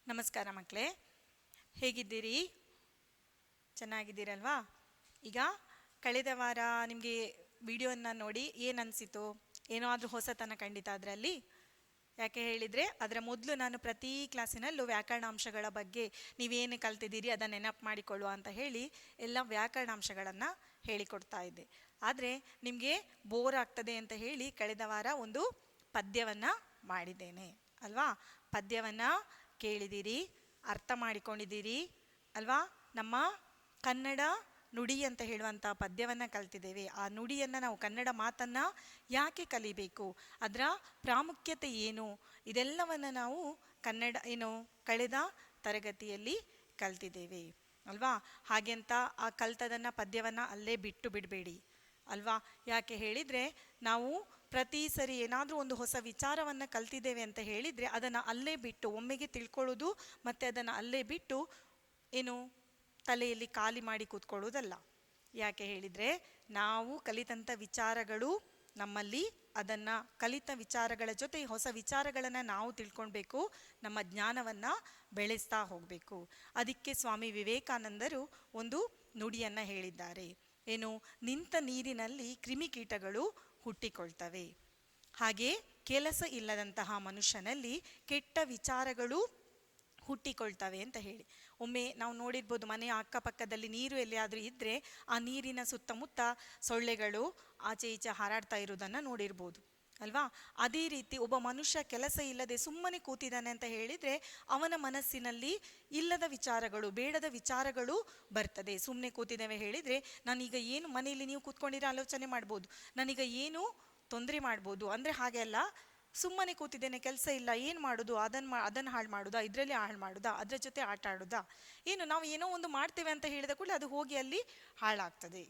ನಮಸ್ಕಾರ ಮಕ್ಕಳೇ, ಹೇಗಿದ್ದೀರಿ? ಚೆನ್ನಾಗಿದ್ದೀರಲ್ವಾ? ಈಗ ಕಳೆದ ವಾರ ನಿಮಗೆ ವಿಡಿಯೋನ ನೋಡಿ ಏನು ಅನಿಸಿತು? ಏನಾದರೂ ಹೊಸತನ ಖಂಡಿತ ಅದರಲ್ಲಿ. ಯಾಕೆ ಹೇಳಿದರೆ, ಅದರ ಮೊದಲು ನಾನು ಪ್ರತಿ ಕ್ಲಾಸಿನಲ್ಲೂ ವ್ಯಾಕರಣಾಂಶಗಳ ಬಗ್ಗೆ ನೀವೇನು ಕಲ್ತಿದ್ದೀರಿ ಅದನ್ನು ನೆನಪು ಮಾಡಿಕೊಳ್ಳುವ ಅಂತ ಹೇಳಿ ಎಲ್ಲ ವ್ಯಾಕರಣಾಂಶಗಳನ್ನು ಹೇಳಿಕೊಡ್ತಾ ಇದ್ದೆ. ಆದರೆ ನಿಮಗೆ ಬೋರ್ ಆಗ್ತದೆ ಅಂತ ಹೇಳಿ ಕಳೆದ ವಾರ ಒಂದು ಪದ್ಯವನ್ನು ಮಾಡಿದ್ದೇನೆ ಅಲ್ವಾ? ಪದ್ಯವನ್ನು ಕೇಳಿದ್ದೀರಿ, ಅರ್ಥ ಮಾಡಿಕೊಂಡಿದ್ದೀರಿ ಅಲ್ವಾ? ನಮ್ಮ ಕನ್ನಡ ನುಡಿ ಅಂತ ಹೇಳುವಂಥ ಪದ್ಯವನ್ನು ಕಲ್ತಿದ್ದೇವೆ. ಆ ನುಡಿಯನ್ನು ನಾವು ಕನ್ನಡ ಮಾತನ್ನು ಯಾಕೆ ಕಲಿಬೇಕು, ಅದರ ಪ್ರಾಮುಖ್ಯತೆ ಏನು, ಇದೆಲ್ಲವನ್ನು ನಾವು ಕಳೆದ ತರಗತಿಯಲ್ಲಿ ಕಲ್ತಿದ್ದೇವೆ ಅಲ್ವಾ? ಹಾಗೆಂತ ಆ ಕಲ್ತದನ್ನು ಪದ್ಯವನ್ನು ಅಲ್ಲೇ ಬಿಟ್ಟು ಬಿಡಬೇಡಿ ಅಲ್ವಾ? ಯಾಕೆ ಹೇಳಿದರೆ, ನಾವು ಪ್ರತಿ ಸರಿ ಏನಾದರೂ ಒಂದು ಹೊಸ ವಿಚಾರವನ್ನು ಕಲ್ತಿದ್ದೇವೆ ಅಂತ ಹೇಳಿದರೆ ಅದನ್ನು ಅಲ್ಲೇ ಬಿಟ್ಟು ಒಮ್ಮೆಗೆ ತಿಳ್ಕೊಳ್ಳೋದು ಮತ್ತು ಅದನ್ನು ಅಲ್ಲೇ ಬಿಟ್ಟು ತಲೆಯಲ್ಲಿ ಖಾಲಿ ಮಾಡಿ ಕೂತ್ಕೊಳ್ಳೋದಲ್ಲ. ಯಾಕೆ ಹೇಳಿದರೆ, ನಾವು ಕಲಿತಂಥ ವಿಚಾರಗಳು ನಮ್ಮಲ್ಲಿ, ಅದನ್ನು ಕಲಿತ ವಿಚಾರಗಳ ಜೊತೆ ಹೊಸ ವಿಚಾರಗಳನ್ನು ನಾವು ತಿಳ್ಕೊಳ್ಬೇಕು, ನಮ್ಮ ಜ್ಞಾನವನ್ನು ಬೆಳೆಸ್ತಾ ಹೋಗಬೇಕು. ಅದಕ್ಕೆ ಸ್ವಾಮಿ ವಿವೇಕಾನಂದರು ಒಂದು ನುಡಿಯನ್ನು ಹೇಳಿದ್ದಾರೆ. ನಿಂತ ನೀರಿನಲ್ಲಿ ಕ್ರಿಮಿಕೀಟಗಳು ಹುಟ್ಟಿಕೊಳ್ತವೆ, ಹಾಗೆ ಕೆಲಸ ಇಲ್ಲದಂತಹ ಮನುಷ್ಯನಲ್ಲಿ ಕೆಟ್ಟ ವಿಚಾರಗಳು ಹುಟ್ಟಿಕೊಳ್ತವೆ ಅಂತ ಹೇಳಿ. ಒಮ್ಮೆ ನಾವು ನೋಡಿರ್ಬೋದು, ಮನೆಯ ಅಕ್ಕಪಕ್ಕದಲ್ಲಿ ನೀರು ಎಲ್ಲಿಯಾದರೂ ಇದ್ದರೆ ಆ ನೀರಿನ ಸುತ್ತಮುತ್ತ ಸೊಳ್ಳೆಗಳು ಆಚೆ ಈಚೆ ಹಾರಾಡ್ತಾ ಇರೋದನ್ನು ನೋಡಿರ್ಬೋದು ಅಲ್ವಾ? ಅದೇ ರೀತಿ ಒಬ್ಬ ಮನುಷ್ಯ ಕೆಲಸ ಇಲ್ಲದೆ ಸುಮ್ಮನೆ ಕೂತಿದ್ದಾನೆ ಅಂತ ಹೇಳಿದರೆ ಅವನ ಮನಸ್ಸಿನಲ್ಲಿ ಇಲ್ಲದ ವಿಚಾರಗಳು, ಬೇಡದ ವಿಚಾರಗಳು ಬರ್ತದೆ. ಸುಮ್ಮನೆ ಕೂತಿದ್ದೇವೆ ಹೇಳಿದರೆ, ನಾನೀಗ ಏನು, ಮನೆಯಲ್ಲಿ ನೀವು ಕೂತ್ಕೊಂಡಿರೋ ಆಲೋಚನೆ ಮಾಡ್ಬೋದು, ನಾನೀಗ ಏನು ತೊಂದರೆ ಮಾಡ್ಬೋದು ಅಂದರೆ, ಹಾಗೆ ಅಲ್ಲ. ಸುಮ್ಮನೆ ಕೂತಿದ್ದೇನೆ, ಕೆಲಸ ಇಲ್ಲ, ಏನು ಮಾಡೋದು, ಅದನ್ನು ಹಾಳು ಮಾಡೋದಾ, ಇದರಲ್ಲಿ ಹಾಳು ಮಾಡೋದಾ, ಅದರ ಜೊತೆ ಆಟ ಆಡೋದಾ, ನಾವು ಏನೋ ಒಂದು ಮಾಡ್ತೇವೆ ಅಂತ ಹೇಳಿದ ಕೂಡಲೇ ಅದು ಹೋಗಿ ಅಲ್ಲಿ ಹಾಳಾಗ್ತದೆ.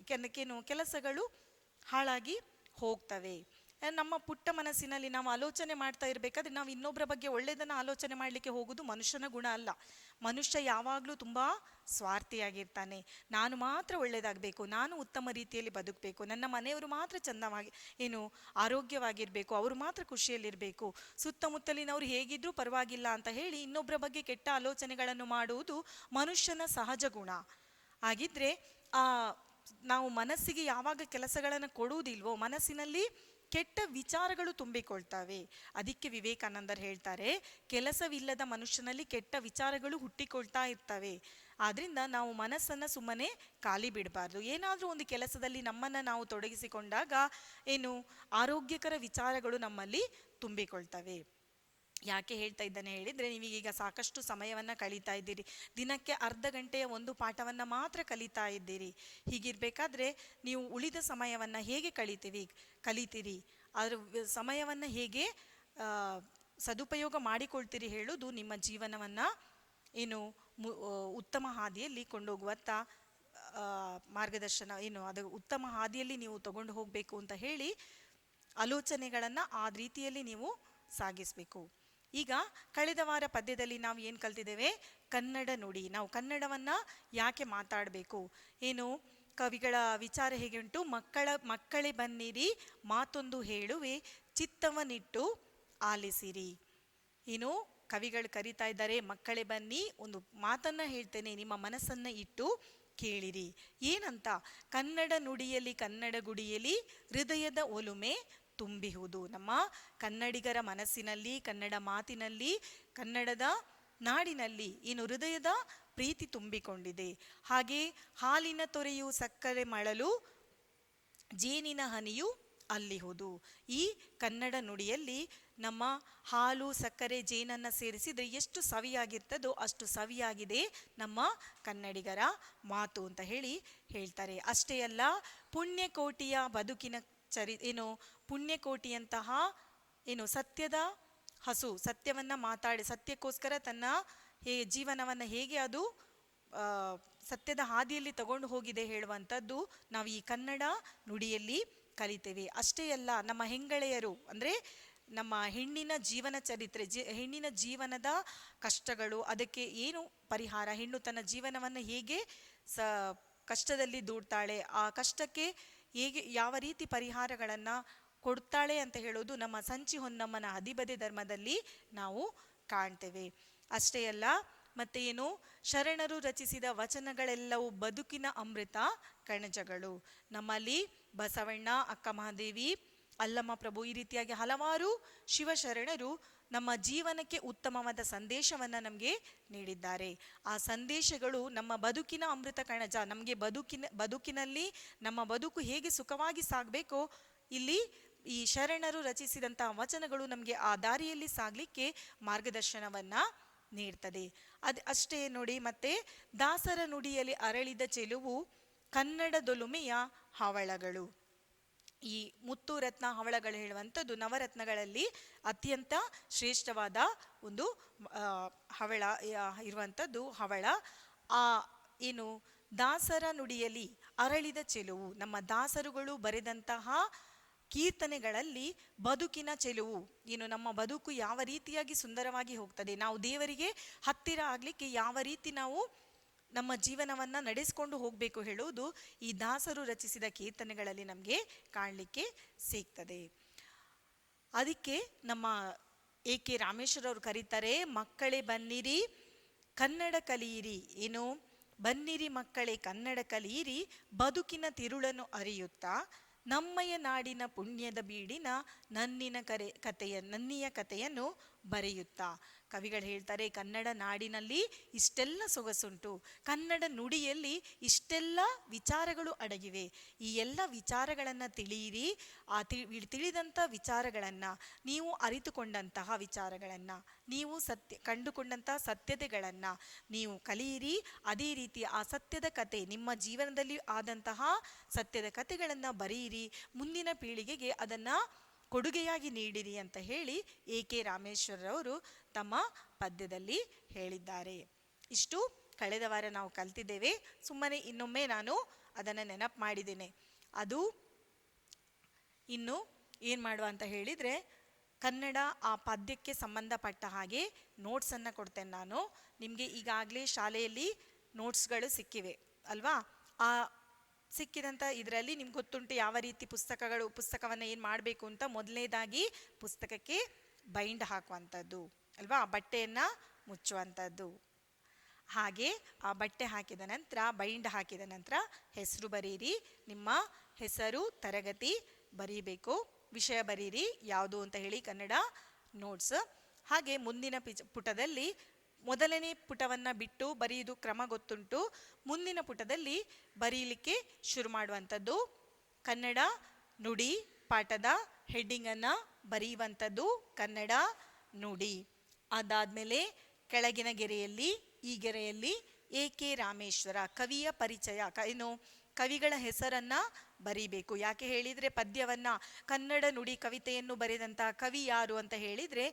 ಕೆಲಸಗಳು ಹಾಳಾಗಿ ಹೋಗ್ತವೆ. ನಮ್ಮ ಪುಟ್ಟ ಮನಸ್ಸಿನಲ್ಲಿ ನಾವು ಆಲೋಚನೆ ಮಾಡ್ತಾ ಇರಬೇಕಾದ್ರೆ ನಾವು ಇನ್ನೊಬ್ಬರ ಬಗ್ಗೆ ಒಳ್ಳೆಯದನ್ನು ಆಲೋಚನೆ ಮಾಡಲಿಕ್ಕೆ ಹೋಗೋದು ಮನುಷ್ಯನ ಗುಣ ಅಲ್ಲ. ಮನುಷ್ಯ ಯಾವಾಗಲೂ ತುಂಬ ಸ್ವಾರ್ಥಿಯಾಗಿರ್ತಾನೆ. ನಾನು ಮಾತ್ರ ಒಳ್ಳೆಯದಾಗಬೇಕು, ನಾನು ಉತ್ತಮ ರೀತಿಯಲ್ಲಿ ಬದುಕಬೇಕು, ನನ್ನ ಮನೆಯವರು ಮಾತ್ರ ಚೆಂದವಾಗಿ ಆರೋಗ್ಯವಾಗಿರಬೇಕು, ಅವರು ಮಾತ್ರ ಖುಷಿಯಲ್ಲಿರಬೇಕು, ಸುತ್ತಮುತ್ತಲಿನವರು ಹೇಗಿದ್ರೂ ಪರವಾಗಿಲ್ಲ ಅಂತ ಹೇಳಿ ಇನ್ನೊಬ್ಬರ ಬಗ್ಗೆ ಕೆಟ್ಟ ಆಲೋಚನೆಗಳನ್ನು ಮಾಡುವುದು ಮನುಷ್ಯನ ಸಹಜ ಗುಣ. ಹಾಗಿದ್ರೆ ನಾವು ಮನಸ್ಸಿಗೆ ಯಾವಾಗ ಕೆಲಸಗಳನ್ನು ಕೊಡುವುದಿಲ್ವೋ ಮನಸ್ಸಿನಲ್ಲಿ ಕೆಟ್ಟ ವಿಚಾರಗಳು ತುಂಬಿಕೊಳ್ತವೆ. ಅದಕ್ಕೆ ವಿವೇಕಾನಂದರು ಹೇಳ್ತಾರೆ, ಕೆಲಸವಿಲ್ಲದ ಮನುಷ್ಯನಲ್ಲಿ ಕೆಟ್ಟ ವಿಚಾರಗಳು ಹುಟ್ಟಿಕೊಳ್ತಾ ಇರ್ತವೆ. ಆದ್ದರಿಂದ ನಾವು ಮನಸ್ಸನ್ನು ಸುಮ್ಮನೆ ಖಾಲಿ ಬಿಡಬಾರ್ದು. ಏನಾದರೂ ಒಂದು ಕೆಲಸದಲ್ಲಿ ನಮ್ಮನ್ನು ನಾವು ತೊಡಗಿಸಿಕೊಂಡಾಗ ಆರೋಗ್ಯಕರ ವಿಚಾರಗಳು ನಮ್ಮಲ್ಲಿ ತುಂಬಿಕೊಳ್ತವೆ. ಯಾಕೆ ಹೇಳ್ತಾ ಇದ್ದಾನೆ ಹೇಳಿದರೆ, ನೀವೀಗ ಸಾಕಷ್ಟು ಸಮಯವನ್ನು ಕಳೀತಾ ಇದ್ದೀರಿ, ದಿನಕ್ಕೆ ಅರ್ಧ ಗಂಟೆಯ ಒಂದು ಪಾಠವನ್ನು ಮಾತ್ರ ಕಲಿತಾ ಇದ್ದೀರಿ. ಹೀಗಿರಬೇಕಾದ್ರೆ ನೀವು ಉಳಿದ ಸಮಯವನ್ನು ಹೇಗೆ ಕಲಿತೀರಿ, ಅದರ ಸಮಯವನ್ನು ಹೇಗೆ ಸದುಪಯೋಗ ಮಾಡಿಕೊಳ್ತೀರಿ ಹೇಳೋದು ನಿಮ್ಮ ಜೀವನವನ್ನು ಉತ್ತಮ ಹಾದಿಯಲ್ಲಿ ಕೊಂಡೋಗುವಂಥ ಮಾರ್ಗದರ್ಶನ, ಅದು ಉತ್ತಮ ಹಾದಿಯಲ್ಲಿ ನೀವು ತಗೊಂಡು ಹೋಗಬೇಕು ಅಂತ ಹೇಳಿ ಆಲೋಚನೆಗಳನ್ನು ಆ ರೀತಿಯಲ್ಲಿ ನೀವು ಸಾಗಿಸಬೇಕು. ಈಗ ಕಳೆದ ವಾರ ಪದ್ಯದಲ್ಲಿ ನಾವು ಏನು ಕಲ್ತಿದ್ದೇವೆ? ಕನ್ನಡ ನುಡಿ. ನಾವು ಕನ್ನಡವನ್ನು ಯಾಕೆ ಮಾತಾಡಬೇಕು, ಕವಿಗಳ ವಿಚಾರ ಹೇಗೆ ಉಂಟು? ಮಕ್ಕಳೇ ಬನ್ನಿರಿ ಮಾತೊಂದು ಹೇಳುವೆ, ಚಿತ್ತವನಿಟ್ಟು ಆಲಿಸಿರಿ. ಕವಿಗಳು ಕರೀತಾ ಇದ್ದಾರೆ, ಮಕ್ಕಳೇ ಬನ್ನಿ, ಒಂದು ಮಾತನ್ನು ಹೇಳ್ತೇನೆ, ನಿಮ್ಮ ಮನಸ್ಸನ್ನು ಇಟ್ಟು ಕೇಳಿರಿ. ಏನಂತ? ಕನ್ನಡ ನುಡಿಯಲ್ಲಿ ಕನ್ನಡ ಗುಡಿಯಲ್ಲಿ ಹೃದಯದ ಒಲುಮೆ ತುಂಬಿಹುದು. ನಮ್ಮ ಕನ್ನಡಿಗರ ಮನಸ್ಸಿನಲ್ಲಿ, ಕನ್ನಡ ಮಾತಿನಲ್ಲಿ, ಕನ್ನಡದ ನಾಡಿನಲ್ಲಿ ಹೃದಯದ ಪ್ರೀತಿ ತುಂಬಿಕೊಂಡಿದೆ. ಹಾಗೆ ಹಾಲಿನ ತೊರೆಯು ಸಕ್ಕರೆ ಮಳಲು, ಜೇನಿನ ಹನಿಯು ಅಲ್ಲಿಹುದು. ಈ ಕನ್ನಡ ನುಡಿಯಲ್ಲಿ ನಮ್ಮ ಹಾಲು, ಸಕ್ಕರೆ, ಜೇನನ್ನು ಸೇರಿಸಿದರೆ ಎಷ್ಟು ಸವಿಯಾಗಿರ್ತದೋ ಅಷ್ಟು ಸವಿಯಾಗಿದೆ ನಮ್ಮ ಕನ್ನಡಿಗರ ಮಾತು ಅಂತ ಹೇಳ್ತಾರೆ. ಅಷ್ಟೇ ಅಲ್ಲ, ಪುಣ್ಯಕೋಟಿಯ ಬದುಕಿನ ಪುಣ್ಯಕೋಟಿಯಂತಹ ಸತ್ಯದ ಹಸು, ಸತ್ಯವನ್ನು ಮಾತಾಡಿ ಸತ್ಯಕ್ಕೋಸ್ಕರ ತನ್ನ ಜೀವನವನ್ನು ಹೇಗೆ ಅದು ಸತ್ಯದ ಹಾದಿಯಲ್ಲಿ ತಗೊಂಡು ಹೋಗಿದೆ ಹೇಳುವಂಥದ್ದು ನಾವು ಈ ಕನ್ನಡ ನುಡಿಯಲ್ಲಿ ಕಲಿತೇವೆ. ಅಷ್ಟೇ ಅಲ್ಲ, ನಮ್ಮ ಹೆಂಗಳೆಯರು ಅಂದರೆ ನಮ್ಮ ಹೆಣ್ಣಿನ ಜೀವನ ಚರಿತ್ರೆ, ಹೆಣ್ಣಿನ ಜೀವನದ ಕಷ್ಟಗಳು, ಅದಕ್ಕೆ ಏನು ಪರಿಹಾರ, ಹೆಣ್ಣು ತನ್ನ ಜೀವನವನ್ನು ಹೇಗೆ ಕಷ್ಟದಲ್ಲಿ ದೂಡ್ತಾಳೆ, ಆ ಕಷ್ಟಕ್ಕೆ ಹೇಗೆ ಯಾವ ರೀತಿ ಪರಿಹಾರಗಳನ್ನು ಕೊಡ್ತಾಳೆ ಅಂತ ಹೇಳೋದು ನಮ್ಮ ಸಂಚಿ ಹೊನ್ನಮ್ಮನ ಹದಿಬದೆ ಧರ್ಮದಲ್ಲಿ ನಾವು ಕಾಣ್ತೇವೆ. ಅಷ್ಟೇ ಅಲ್ಲ, ಮತ್ತೆ ಏನು, ಶರಣರು ರಚಿಸಿದ ವಚನಗಳೆಲ್ಲವೂ ಬದುಕಿನ ಅಮೃತ ಕಣಜಗಳು. ನಮ್ಮಲ್ಲಿ ಬಸವಣ್ಣ, ಅಕ್ಕ ಮಹಾದೇವಿ, ಅಲ್ಲಮ್ಮ ಪ್ರಭು ಈ ರೀತಿಯಾಗಿ ಹಲವಾರು ಶಿವಶರಣರು ನಮ್ಮ ಜೀವನಕ್ಕೆ ಉತ್ತಮವಾದ ಸಂದೇಶವನ್ನ ನಮಗೆ ನೀಡಿದ್ದಾರೆ. ಆ ಸಂದೇಶಗಳು ನಮ್ಮ ಬದುಕಿನ ಅಮೃತ ಕಣಜ. ನಮಗೆ ಬದುಕಿನಲ್ಲಿ ನಮ್ಮ ಬದುಕು ಹೇಗೆ ಸುಖವಾಗಿ ಸಾಗಬೇಕೋ, ಇಲ್ಲಿ ಈ ಶರಣರು ರಚಿಸಿದಂತಹ ವಚನಗಳು ನಮಗೆ ಆ ದಾರಿಯಲ್ಲಿ ಸಾಗಲಿಕ್ಕೆ ಮಾರ್ಗದರ್ಶನವನ್ನ ನೀಡ್ತದೆ. ಅಷ್ಟೇ ನೋಡಿ, ಮತ್ತೆ ದಾಸರ ನುಡಿಯಲ್ಲಿ ಅರಳಿದ ಚೆಲುವು ಕನ್ನಡದೊಲುಮೆಯ ಹವಳಗಳು. ಈ ಮುತ್ತು ರತ್ನ ಹವಳಗಳು ಹೇಳುವಂಥದ್ದು ನವರತ್ನಗಳಲ್ಲಿ ಅತ್ಯಂತ ಶ್ರೇಷ್ಠವಾದ ಒಂದು ಹವಳ ಇರುವಂಥದ್ದು ಹವಳ. ಆ ಏನು ದಾಸರ ನುಡಿಯಲ್ಲಿ ಅರಳಿದ ಚೆಲುವು, ನಮ್ಮ ದಾಸರುಗಳು ಬರೆದಂತಹ ಕೀರ್ತನೆಗಳಲ್ಲಿ ಬದುಕಿನ ಚೆಲುವು ಏನು, ನಮ್ಮ ಬದುಕು ಯಾವ ರೀತಿಯಾಗಿ ಸುಂದರವಾಗಿ ಹೋಗ್ತದೆ, ನಾವು ದೇವರಿಗೆ ಹತ್ತಿರ ಆಗ್ಲಿಕ್ಕೆ ಯಾವ ರೀತಿ ನಾವು ನಮ್ಮ ಜೀವನವನ್ನ ನಡೆಸ್ಕೊಂಡು ಹೋಗಬೇಕು ಹೇಳುವುದು ಈ ದಾಸರು ರಚಿಸಿದ ಕೀರ್ತನೆಗಳಲ್ಲಿ ನಮಗೆ ಕಾಣಲಿಕ್ಕೆ ಸಿಗ್ತದೆ. ಅದಕ್ಕೆ ನಮ್ಮ A.K. ರಾಮೇಶ್ವರ ಅವರು ಕರೀತಾರೆ, ಮಕ್ಕಳೇ ಬನ್ನಿರಿ ಕನ್ನಡ ಕಲಿಯಿರಿ. ಏನು, ಬನ್ನಿರಿ ಮಕ್ಕಳೇ ಕನ್ನಡ ಕಲಿಯಿರಿ, ಬದುಕಿನ ತಿರುಳನ್ನು ಅರಿಯುತ್ತಾ ನಮ್ಮಯ ನಾಡಿನ ಪುಣ್ಯದ ಬೀಡಿನ ನನ್ನಿಯ ಕಥೆಯನ್ನು ಬರೆಯುತ್ತಾ. ಕವಿಗಳು ಹೇಳ್ತಾರೆ, ಕನ್ನಡ ನಾಡಿನಲ್ಲಿ ಇಷ್ಟೆಲ್ಲ ಸೊಗಸುಂಟು, ಕನ್ನಡ ನುಡಿಯಲ್ಲಿ ಇಷ್ಟೆಲ್ಲ ವಿಚಾರಗಳು ಅಡಗಿವೆ. ಈ ಎಲ್ಲ ವಿಚಾರಗಳನ್ನು ತಿಳಿಯಿರಿ. ಆ ತಿಳಿದಂಥ ವಿಚಾರಗಳನ್ನು, ನೀವು ಅರಿತುಕೊಂಡಂತಹ ವಿಚಾರಗಳನ್ನು, ನೀವು ಕಂಡುಕೊಂಡಂತಹ ಸತ್ಯತೆಗಳನ್ನು ನೀವು ಕಲಿಯಿರಿ. ಅದೇ ರೀತಿ ಆ ಸತ್ಯದ ಕತೆ, ನಿಮ್ಮ ಜೀವನದಲ್ಲಿ ಆದಂತಹ ಸತ್ಯದ ಕತೆಗಳನ್ನು ಬರೆಯಿರಿ, ಮುಂದಿನ ಪೀಳಿಗೆಗೆ ಅದನ್ನು ಕೊಡುಗೆಯಾಗಿ ನೀಡಿರಿ ಅಂತ ಹೇಳಿ A.K. ರಾಮೇಶ್ವರರವರು ತಮ್ಮ ಪದ್ಯದಲ್ಲಿ ಹೇಳಿದ್ದಾರೆ. ಇಷ್ಟು ಕಳೆದ ವಾರ ನಾವು ಕಲ್ತಿದ್ದೇವೆ. ಸುಮ್ಮನೆ ಇನ್ನೊಮ್ಮೆ ನಾನು ಅದನ್ನು ನೆನಪು ಮಾಡಿದ್ದೇನೆ. ಅದು ಇನ್ನು ಏನು ಮಾಡುವ ಅಂತ ಹೇಳಿದರೆ, ಕನ್ನಡ ಆ ಪದ್ಯಕ್ಕೆ ಸಂಬಂಧಪಟ್ಟ ಹಾಗೆ ನೋಟ್ಸನ್ನು ಕೊಡ್ತೇನೆ ನಾನು ನಿಮಗೆ. ಈಗಾಗಲೇ ಶಾಲೆಯಲ್ಲಿ ನೋಟ್ಸ್ಗಳು ಸಿಕ್ಕಿವೆ ಅಲ್ವಾ? ಆ ಸಿಕ್ಕಿದಂಥ ಇದರಲ್ಲಿ ನಿಮ್ಗೆ ಗೊತ್ತುಂಟು ಯಾವ ರೀತಿ ಪುಸ್ತಕವನ್ನು ಏನು ಮಾಡಬೇಕು ಅಂತ. ಮೊದಲನೇದಾಗಿ ಪುಸ್ತಕಕ್ಕೆ ಬೈಂಡ್ ಹಾಕುವಂಥದ್ದು ಅಲ್ವಾ, ಬಟ್ಟೆಯನ್ನು ಮುಚ್ಚುವಂಥದ್ದು. ಹಾಗೆ ಆ ಬಟ್ಟೆ ಹಾಕಿದ ನಂತರ, ಬೈಂಡ್ ಹಾಕಿದ ನಂತರ ಹೆಸರು ಬರೀರಿ. ನಿಮ್ಮ ಹೆಸರು, ತರಗತಿ ಬರೀಬೇಕು, ವಿಷಯ ಬರೀರಿ ಯಾವುದು ಅಂತ ಹೇಳಿ, ಕನ್ನಡ ನೋಟ್ಸ್. ಹಾಗೆ ಮುಂದಿನ ಪುಟದಲ್ಲಿ ಮೊದಲನೇ ಪುಟವನ್ನು ಬಿಟ್ಟು ಬರೆಯುವುದು ಕ್ರಮ ಗೊತ್ತುಂಟು. ಮುಂದಿನ ಪುಟದಲ್ಲಿ ಬರೀಲಿಕ್ಕೆ ಶುರು ಮಾಡುವಂಥದ್ದು ಕನ್ನಡ ನುಡಿ ಪಾಠದ ಹೆಡ್ಡಿಂಗನ್ನು ಬರೆಯುವಂಥದ್ದು ಕನ್ನಡ ನುಡಿ. ಅದಾದಮೇಲೆ ಕೆಳಗಿನ ಗೆರೆಯಲ್ಲಿ, ಈ ಗೆರೆಯಲ್ಲಿ A.K. ರಾಮೇಶ್ವರ ಕವಿಯ ಪರಿಚಯ, ಏನು ಕವಿಗಳ ಹೆಸರನ್ನು ಬರೀಬೇಕು. ಯಾಕೆ ಹೇಳಿದರೆ, ಪದ್ಯವನ್ನು, ಕನ್ನಡ ನುಡಿ ಕವಿತೆಯನ್ನು ಬರೆದಂತಹ ಕವಿ ಯಾರು ಅಂತ ಹೇಳಿದರೆ,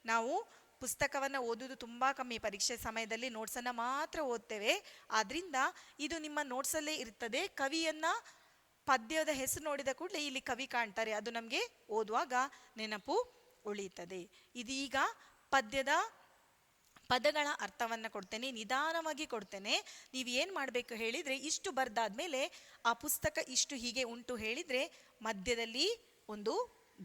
ನಾವು ಪುಸ್ತಕವನ್ನು ಓದೋದು ತುಂಬ ಕಮ್ಮಿ. ಪರೀಕ್ಷೆ ಸಮಯದಲ್ಲಿ ನೋಟ್ಸನ್ನು ಮಾತ್ರ ಓದ್ತೇವೆ. ಆದ್ದರಿಂದ ಇದು ನಿಮ್ಮ ನೋಟ್ಸಲ್ಲೇ ಇರ್ತದೆ. ಕವಿಯನ್ನು, ಪದ್ಯದ ಹೆಸರು ನೋಡಿದ ಕೂಡಲೇ ಇಲ್ಲಿ ಕವಿ ಕಾಣ್ತಾರೆ, ಅದು ನಮಗೆ ಓದುವಾಗ ನೆನಪು ಉಳಿಯುತ್ತದೆ. ಇದೀಗ ಪದಗಳ ಅರ್ಥವನ್ನು ಕೊಡ್ತೇನೆ, ನಿಧಾನವಾಗಿ ಕೊಡ್ತೇನೆ. ನೀವು ಏನು ಮಾಡಬೇಕು ಹೇಳಿದರೆ, ಇಷ್ಟು ಬರೆದಾದ್ಮೇಲೆ ಆ ಪುಸ್ತಕ ಇಷ್ಟು ಹೀಗೆ ಉಂಟು ಹೇಳಿದರೆ ಮಧ್ಯದಲ್ಲಿ ಒಂದು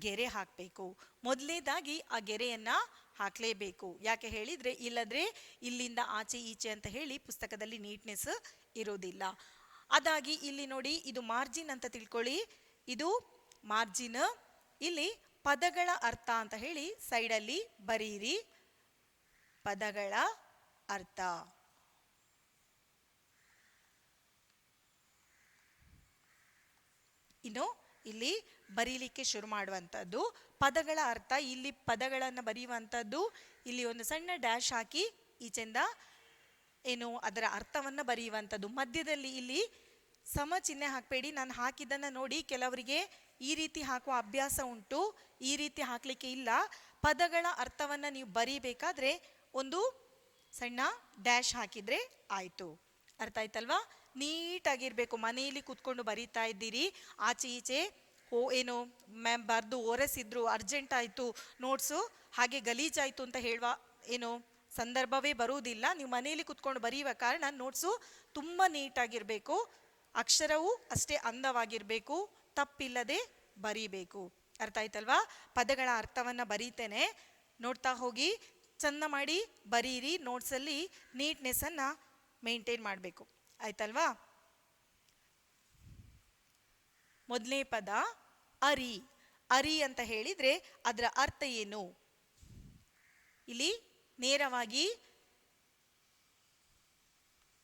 ಗೆರೆ ಹಾಕಬೇಕು. ಮೊದಲನೇದಾಗಿ ಆ ಗೆರೆಯನ್ನು ಹಾಕಲೇಬೇಕು. ಯಾಕೆ ಹೇಳಿದರೆ, ಇಲ್ಲದ್ರೆ ಇಲ್ಲಿಂದ ಆಚೆ ಈಚೆ ಅಂತ ಹೇಳಿ ಪುಸ್ತಕದಲ್ಲಿ ನೀಟ್ನೆಸ್ ಇರೋದಿಲ್ಲ. ಅದಾಗಿ ಇಲ್ಲಿ ನೋಡಿ, ಇದು ಮಾರ್ಜಿನ್ ಅಂತ ತಿಳ್ಕೊಳ್ಳಿ, ಇದು ಮಾರ್ಜಿನ್. ಇಲ್ಲಿ ಪದಗಳ ಅರ್ಥ ಅಂತ ಹೇಳಿ ಸೈಡಲ್ಲಿ ಬರೀರಿ, ಪದಗಳ ಅರ್ಥ. ಇನ್ನು ಇಲ್ಲಿ ಬರೀಲಿಕ್ಕೆ ಶುರು ಮಾಡುವಂಥದ್ದು ಪದಗಳ ಅರ್ಥ. ಇಲ್ಲಿ ಪದಗಳನ್ನು ಬರೆಯುವಂಥದ್ದು, ಇಲ್ಲಿ ಒಂದು ಸಣ್ಣ ಡ್ಯಾಶ್ ಹಾಕಿ ಈಚೆಂದ ಏನು ಅದರ ಅರ್ಥವನ್ನು ಬರೆಯುವಂಥದ್ದು. ಮಧ್ಯದಲ್ಲಿ ಇಲ್ಲಿ ಸಮ ಚಿಹ್ನೆ ಹಾಕಬೇಡಿ. ನಾನು ಹಾಕಿದ್ದನ್ನು ನೋಡಿ ಕೆಲವರಿಗೆ ಈ ರೀತಿ ಹಾಕುವ ಅಭ್ಯಾಸ ಉಂಟು, ಈ ರೀತಿ ಹಾಕಲಿಕ್ಕೆ ಇಲ್ಲ. ಪದಗಳ ಅರ್ಥವನ್ನು ನೀವು ಬರೀಬೇಕಾದ್ರೆ ಒಂದು ಸಣ್ಣ ಡ್ಯಾಶ್ ಹಾಕಿದರೆ ಆಯಿತು. ಅರ್ಥ ಆಯ್ತಲ್ವಾ? ನೀಟಾಗಿರಬೇಕು. ಮನೆಯಲ್ಲಿ ಕೂತ್ಕೊಂಡು ಬರೀತಾ ಇದ್ದೀರಿ, ಆಚೆ ಈಚೆ ಏನು ಮ್ಯಾಮ್ ಬರೆದು ಒರೆಸಿದ್ರು, ಅರ್ಜೆಂಟ್ ಆಯಿತು ನೋಟ್ಸು, ಹಾಗೆ ಗಲೀಜಾಯಿತು ಅಂತ ಹೇಳುವ ಏನು ಸಂದರ್ಭವೇ ಬರುವುದಿಲ್ಲ. ನೀವು ಮನೆಯಲ್ಲಿ ಕೂತ್ಕೊಂಡು ಬರೆಯುವ ಕಾರಣ ನೋಟ್ಸು ತುಂಬ ನೀಟಾಗಿರಬೇಕು, ಅಕ್ಷರವೂ ಅಷ್ಟೇ ಅಂದವಾಗಿರಬೇಕು, ತಪ್ಪಿಲ್ಲದೆ ಬರೀಬೇಕು. ಅರ್ಥ ಆಯ್ತಲ್ವಾ? ಪದಗಳ ಅರ್ಥವನ್ನು ಬರೀತೇನೆ, ನೋಡ್ತಾ ಹೋಗಿ. ಚಂದ ಮಾಡಿ ಬರೀರಿ. ನೋಟ್ಸಲ್ಲಿ ನೀಟ್ನೆಸ್ಸನ್ನು ಮೇಂಟೈನ್ ಮಾಡಬೇಕು. ಆಯ್ತಲ್ವಾ? ಮೊದಲನೇ ಪದ ಅರಿ. ಅರಿ ಅಂತ ಹೇಳಿದರೆ ಅದರ ಅರ್ಥ ಏನು? ಇಲ್ಲಿ ನೇರವಾಗಿ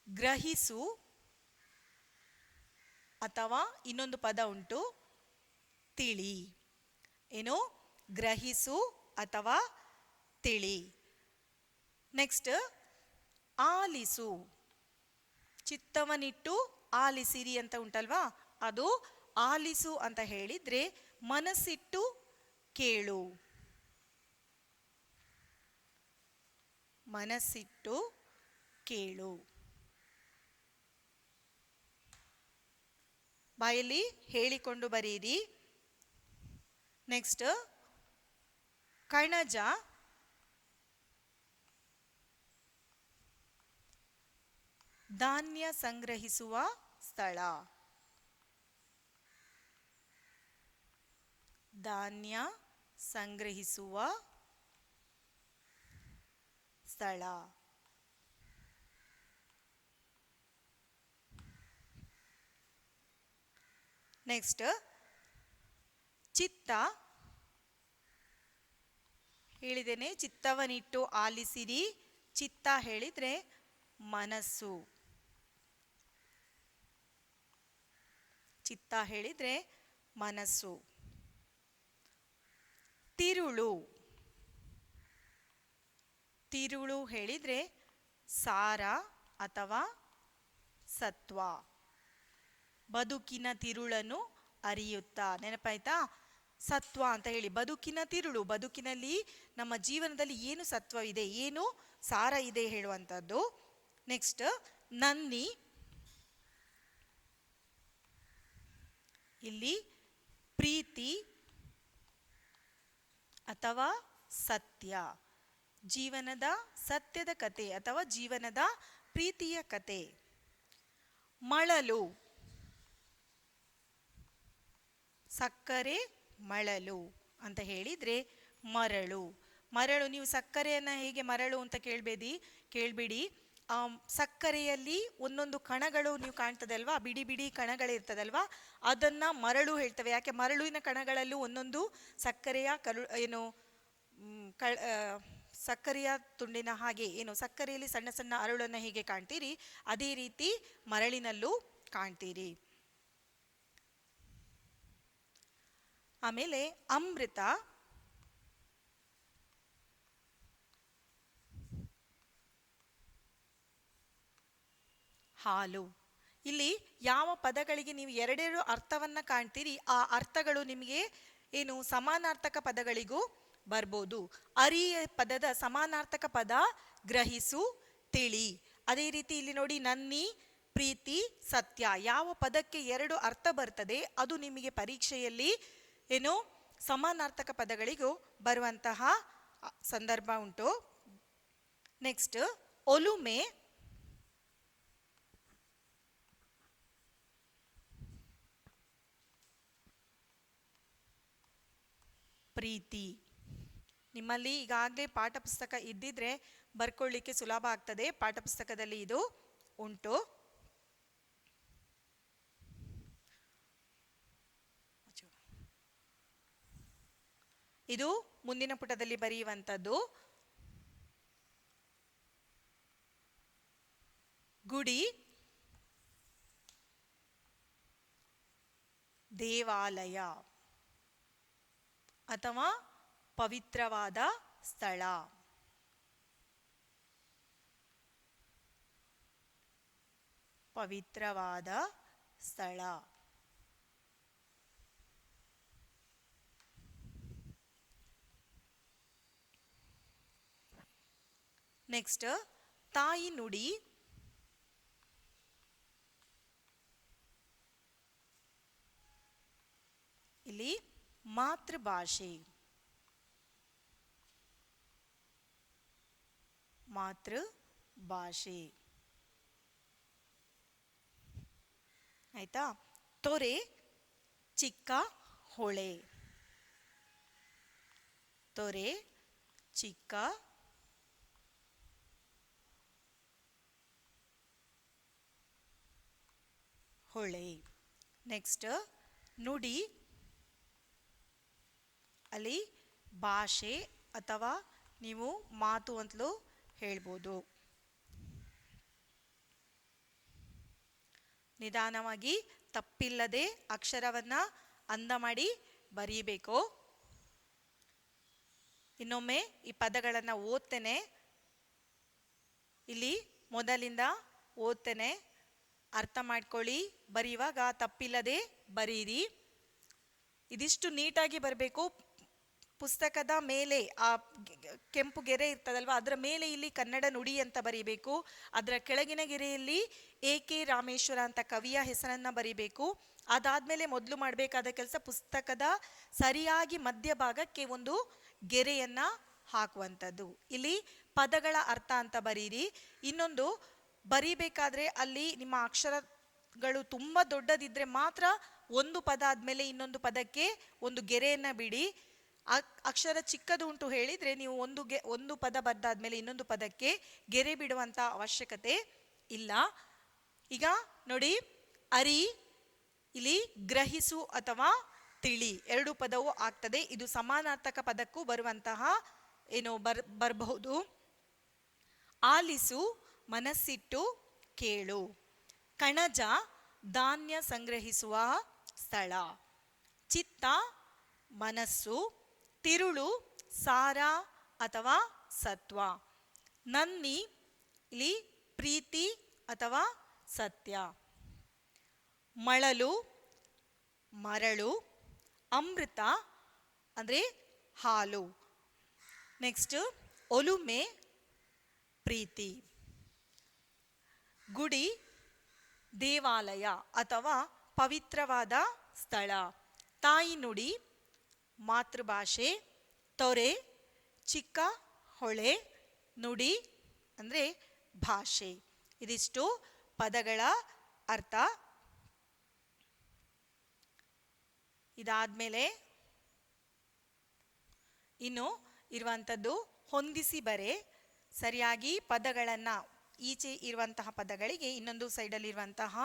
ಗ್ರಹಿಸು ಅಥವಾ ಇನ್ನೊಂದು ಪದ ಉಂಟು ತಿಳಿ. ಏನು? ಗ್ರಹಿಸು ಅಥವಾ ತಿಳಿ. ನೆಕ್ಸ್ಟ್ ಆಲಿಸು. ಚಿತ್ತವನಿಟ್ಟು ಆಲಿಸಿರಿ ಅಂತ ಉಂಟಲ್ವಾ, ಅದು ಆಲಿಸು ಅಂತ ಹೇಳಿದ್ರೆ ಮನಸ್ಸಿಟ್ಟು ಕೇಳು. ಮನಸ್ಸಿಟ್ಟು ಕೇಳು. ಬಾಯಲ್ಲಿ ಹೇಳಿಕೊಂಡು ಬರೀರಿ. ನೆಕ್ಸ್ಟ್ ಕಣಜ. ಧಾನ್ಯ ಸಂಗ್ರಹಿಸುವ ಸ್ಥಳ. ಧಾನ್ಯ ಸಂಗ್ರಹಿಸುವ ಸ್ಥಳ. ನೆಕ್ಸ್ಟ್ ಚಿತ್ತ. ಹೇಳಿದ್ದೇನೆ, ಚಿತ್ತವನಿಟ್ಟು ಆಲಿಸಿರಿ. ಚಿತ್ತ ಹೇಳಿದ್ರೆ ಮನಸ್ಸು. ಚಿತ್ತ ಹೇಳಿದ್ರೆ ಮನಸ್ಸು. ತಿರುಳು. ತಿರುಳು ಹೇಳಿದ್ರೆ ಸಾರ ಅಥವಾ ಸತ್ವ. ಬದುಕಿನ ತಿರುಳನ್ನು ಅರಿಯುತ್ತಾ. ನೆನಪಾಯ್ತಾ? ಸತ್ವ ಅಂತ ಹೇಳಿ ಬದುಕಿನ ತಿರುಳು. ಬದುಕಿನಲ್ಲಿ ನಮ್ಮ ಜೀವನದಲ್ಲಿ ಏನು ಸತ್ವ ಇದೆ, ಏನು ಸಾರ ಇದೆ ಹೇಳುವಂಥದ್ದು. ನೆಕ್ಸ್ಟ್ ನನ್ನಿ. ಇಲ್ಲಿ ಪ್ರೀತಿ ಅಥವಾ ಸತ್ಯ. ಜೀವನದ ಸತ್ಯದ ಕತೆ ಅಥವಾ ಜೀವನದ ಪ್ರೀತಿಯ ಕತೆ. ಮಳಲು. ಸಕ್ಕರೆ ಮಳಲು ಅಂತ ಹೇಳಿದ್ರೆ ಮರಳು. ಮರಳು. ನೀವು ಸಕ್ಕರೆಯನ್ನು ಹೇಗೆ ಮರಳು ಅಂತ ಕೇಳಬೇಡಿ. ಸಕ್ಕರೆಯಲ್ಲಿ ಒಂದೊಂದು ಕಣಗಳು ನೀವು ಕಾಣ್ತದೆ ಅಲ್ವಾ, ಬಿಡಿ ಬಿಡಿ ಕಣಗಳಿರ್ತದಲ್ವಾ, ಅದನ್ನ ಮರಳು ಹೇಳ್ತವೆ. ಯಾಕೆ? ಮರಳುವಿನ ಕಣಗಳಲ್ಲೂ ಒಂದೊಂದು ಸಕ್ಕರೆಯ ಸಕ್ಕರೆಯ ತುಂಡಿನ ಹಾಗೆ, ಏನು ಸಕ್ಕರೆಯಲ್ಲಿ ಸಣ್ಣ ಸಣ್ಣ ಅರಳನ್ನು ಹೇಗೆ ಕಾಣ್ತೀರಿ, ಅದೇ ರೀತಿ ಮರಳಿನಲ್ಲೂ ಕಾಣ್ತೀರಿ. ಆಮೇಲೆ ಅಮೃತ. ಹಾಲು. ಇಲ್ಲಿ ಯಾವ ಪದಗಳಿಗೆ ನೀವು ಎರಡೆರಡು ಅರ್ಥವನ್ನ ಕಾಣ್ತೀರಿ, ಆ ಅರ್ಥಗಳು ನಿಮಗೆ ಏನು ಸಮಾನಾರ್ಥಕ ಪದಗಳಿಗೂ ಬರ್ಬೋದು. ಅರಿಯ ಪದದ ಸಮಾನಾರ್ಥಕ ಪದ ಗ್ರಹಿಸು, ತಿಳಿ. ಅದೇ ರೀತಿ ಇಲ್ಲಿ ನೋಡಿ, ನನ್ನಿ, ಪ್ರೀತಿ, ಸತ್ಯ. ಯಾವ ಪದಕ್ಕೆ ಎರಡು ಅರ್ಥ ಬರ್ತದೆ ಅದು ನಿಮಗೆ ಪರೀಕ್ಷೆಯಲ್ಲಿ ಏನು ಸಮಾನಾರ್ಥಕ ಪದಗಳಿಗೂ ಬರುವಂತಹ ಸಂದರ್ಭ ಉಂಟು. ನೆಕ್ಸ್ಟ್ ಒಲುಮೆ. ಪ್ರೀತಿ. ನಿಮ್ಮಲ್ಲಿ ಈಗಾಗಲೇ ಪಾಠ ಪುಸ್ತಕ ಇದ್ದಿದ್ರೆ ಬರ್ಕೊಳ್ಳಿಕ್ಕೆ ಸುಲಭ ಆಗ್ತದೆ. ಪಾಠ ಪುಸ್ತಕದಲ್ಲಿ ಇದು ಉಂಟು. ಇದು ಮುಂದಿನ ಪುಟದಲ್ಲಿ ಬರೆಯುವಂಥದ್ದು. ಗುಡಿ, ದೇವಾಲಯ ಅಥವಾ ಪವಿತ್ರವಾದ ಸ್ಥಳ. ಪವಿತ್ರವಾದ ಸ್ಥಳ. ನೆಕ್ಸ್ಟ್ ತಾಯಿ ನುಡಿ. ಇಲ್ಲಿ ಮಾತೃಭಾಷೆ. ಮಾತೃಭಾಷೆ. ಆಯ್ತಾ? ತೊರೆ, ಚಿಕ್ಕ ಹೊಳೆ. ತೊರೆ, ಚಿಕ್ಕ ಹೊಳೆ. ನೆಕ್ಸ್ಟ್ ನುಡಿ, ಅಲ್ಲಿ ಭಾಷೆ ಅಥವಾ ನೀವು ಮಾತು ಅಂತಲೂ ಹೇಳ್ಬೋದು. ನಿಧಾನವಾಗಿ ತಪ್ಪಿಲ್ಲದೆ ಅಕ್ಷರವನ್ನ ಅಂದ ಮಾಡಿ ಬರೀಬೇಕು. ಇನ್ನೊಮ್ಮೆ ಈ ಪದಗಳನ್ನು ಓದ್ತೇನೆ, ಇಲ್ಲಿ ಮೊದಲಿಂದ ಓದ್ತೇನೆ, ಅರ್ಥ ಮಾಡ್ಕೊಳ್ಳಿ. ಬರೆಯುವಾಗ ತಪ್ಪಿಲ್ಲದೆ ಬರೀರಿ. ಇದಿಷ್ಟು ನೀಟಾಗಿ ಬರಬೇಕು. ಪುಸ್ತಕದ ಮೇಲೆ ಆ ಕೆಂಪು ಗೆರೆ ಇರ್ತದಲ್ವ, ಅದರ ಮೇಲೆ ಇಲ್ಲಿ ಕನ್ನಡ ನುಡಿ ಅಂತ ಬರೀಬೇಕು. ಅದರ ಕೆಳಗಿನ ಗೆರೆಯಲ್ಲಿ A.K. ರಾಮೇಶ್ವರ ಅಂತ ಕವಿಯ ಹೆಸರನ್ನ ಬರೀಬೇಕು. ಅದಾದ್ಮೇಲೆ ಮೊದಲು ಮಾಡಬೇಕಾದ ಕೆಲಸ, ಪುಸ್ತಕದ ಸರಿಯಾಗಿ ಮಧ್ಯಭಾಗಕ್ಕೆ ಒಂದು ಗೆರೆಯನ್ನ ಹಾಕುವಂಥದ್ದು. ಇಲ್ಲಿ ಪದಗಳ ಅರ್ಥ ಅಂತ ಬರೀರಿ. ಇನ್ನೊಂದು, ಬರೀಬೇಕಾದ್ರೆ ಅಲ್ಲಿ ನಿಮ್ಮ ಅಕ್ಷರಗಳು ತುಂಬ ದೊಡ್ಡದಿದ್ರೆ ಮಾತ್ರ ಒಂದು ಪದ ಆದಮೇಲೆ ಇನ್ನೊಂದು ಪದಕ್ಕೆ ಒಂದು ಗೆರೆಯನ್ನ ಬಿಡಿ. ಅಕ್ಷರ ಚಿಕ್ಕದು ಉಂಟು ಹೇಳಿದ್ರೆ ನೀವು ಒಂದು ಪದ ಬರೆದಾದ್ಮೇಲೆ ಇನ್ನೊಂದು ಪದಕ್ಕೆ ಗೆರೆ ಬಿಡುವಂತ ಅವಶ್ಯಕತೆ ಇಲ್ಲ. ಈಗ ನೋಡಿ, ಅರಿ, ಇಲ್ಲಿ ಗ್ರಹಿಸು ಅಥವಾ ತಿಳಿ ಎರಡು ಪದವು ಆಗ್ತದೆ. ಇದು ಸಮಾನಾರ್ಥಕ ಪದಕ್ಕೂ ಬರುವಂತಹ ಬರಬಹುದು. ಆಲಿಸು, ಮನಸ್ಸಿಟ್ಟು ಕೇಳು. ಕಣಜ, ಧಾನ್ಯ ಸಂಗ್ರಹಿಸುವ ಸ್ಥಳ. ಚಿತ್ತ, ಮನಸ್ಸು. ತಿರುಳು, ಸಾರ ಅಥವಾ ಸತ್ವ. ನನ್ನಿ, ಇಲ್ಲಿ ಪ್ರೀತಿ ಅಥವಾ ಸತ್ಯ. ಮಳಲು, ಮರಳು. ಅಮೃತ ಅಂದರೆ ಹಾಲು. ನೆಕ್ಸ್ಟ್ ಒಲುಮೆ, ಪ್ರೀತಿ. ಗುಡಿ, ದೇವಾಲಯ ಅಥವಾ ಪವಿತ್ರವಾದ ಸ್ಥಳ. ತಾಯಿ ನುಡಿ, ಮಾತೃಭಾಷೆ. ತೊರೆ, ಚಿಕ್ಕ ಹೊಳೆ. ನುಡಿ ಅಂದರೆ ಭಾಷೆ. ಇದಿಷ್ಟು ಪದಗಳ ಅರ್ಥ. ಇದಾದ್ಮೇಲೆ ಇನ್ನು ಇರುವಂಥದ್ದು ಹೊಂದಿಸಿ ಬರೆ. ಸರಿಯಾಗಿ ಪದಗಳನ್ನು, ಈಚೆ ಇರುವಂತಹ ಪದಗಳಿಗೆ ಇನ್ನೊಂದು ಸೈಡಲ್ಲಿ ಇರುವಂತಹ